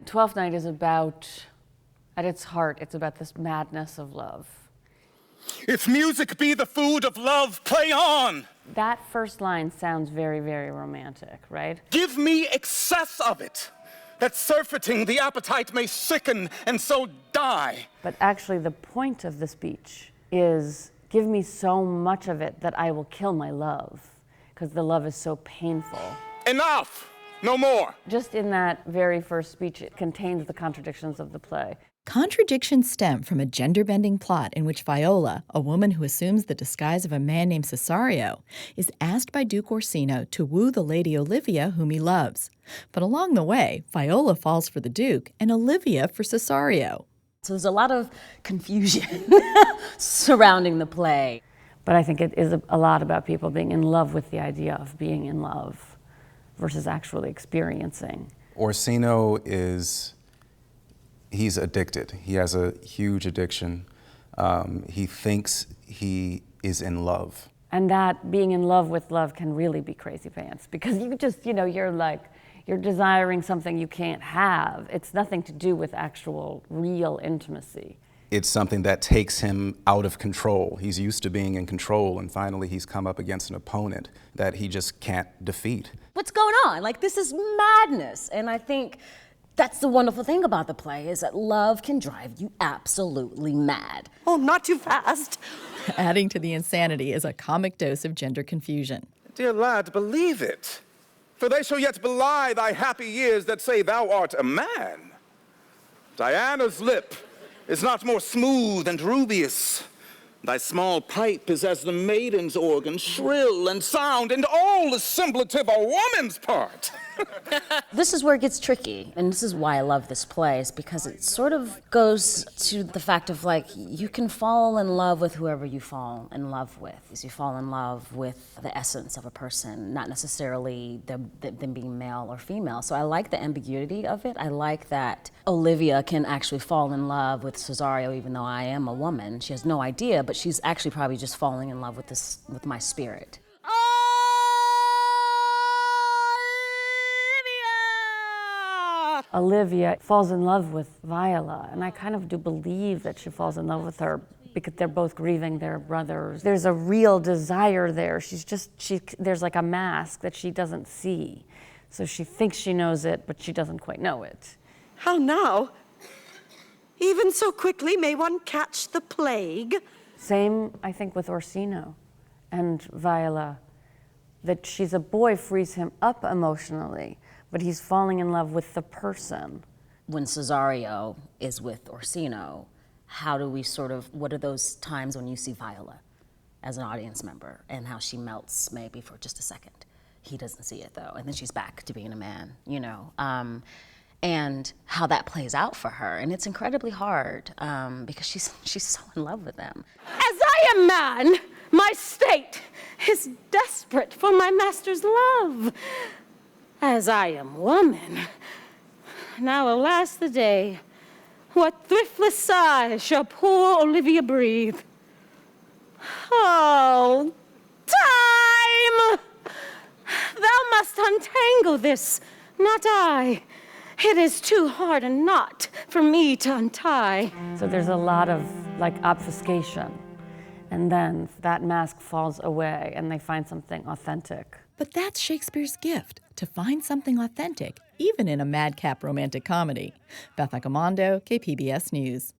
Twelfth Night is about, at its heart, it's about this madness of love. If music be the food of love, play on! That first line sounds very, very romantic, right? Give me excess of it, that surfeiting the appetite may sicken and so die. But actually the point of the speech is, give me so much of it that I will kill my love, because the love is so painful. Enough! No more! Just in that very first speech, it contains the contradictions of the play. Contradictions stem from a gender-bending plot in which Viola, a woman who assumes the disguise of a man named Cesario, is asked by Duke Orsino to woo the lady Olivia, whom he loves. But along the way, Viola falls for the Duke and Olivia for Cesario. So there's a lot of confusion surrounding the play. But I think it is a lot about people being in love with the idea of being in love versus actually experiencing. Orsino he's addicted. He has a huge addiction. He thinks he is in love. And that being in love with love can really be crazy pants, because you just, you're desiring something you can't have. It's nothing to do with actual real intimacy. It's something that takes him out of control. He's used to being in control, and finally he's come up against an opponent that he just can't defeat. What's going on? This is madness. And I think that's the wonderful thing about the play, is that love can drive you absolutely mad. Oh, not too fast. Adding to the insanity is a comic dose of gender confusion. Dear lad, believe it, for they shall yet belie thy happy years that say thou art a man. Diana's lip is not more smooth and rubious. Thy small pipe is as the maiden's organ, shrill and sound, and all is semblative a woman's part. This is where it gets tricky, and this is why I love this play, is because it sort of goes to the fact of you can fall in love with whoever you fall in love with. You fall in love with the essence of a person, not necessarily them being male or female. So I like the ambiguity of it. I like that Olivia can actually fall in love with Cesario, even though I am a woman. She has no idea, but she's actually probably just falling in love with my spirit. Olivia falls in love with Viola, and I kind of do believe that she falls in love with her because they're both grieving their brothers. There's a real desire there. There's like a mask that she doesn't see. So she thinks she knows it, but she doesn't quite know it. How now? Even so quickly may one catch the plague? Same, I think, with Orsino and Viola, that she's a boy frees him up emotionally, but he's falling in love with the person. When Cesario is with Orsino, how do we what are those times when you see Viola as an audience member and how she melts maybe for just a second? He doesn't see it though, and then she's back to being a man, and how that plays out for her. And it's incredibly hard because she's so in love with them. As I am man, my state is desperate for my master's love. As I am woman, now alas the day, what thriftless sigh shall poor Olivia breathe? Oh, time! Thou must untangle this, not I. It is too hard a knot for me to untie. So there's a lot of obfuscation, and then that mask falls away and they find something authentic. But that's Shakespeare's gift, to find something authentic, even in a madcap romantic comedy. Beth Accomando, KPBS News.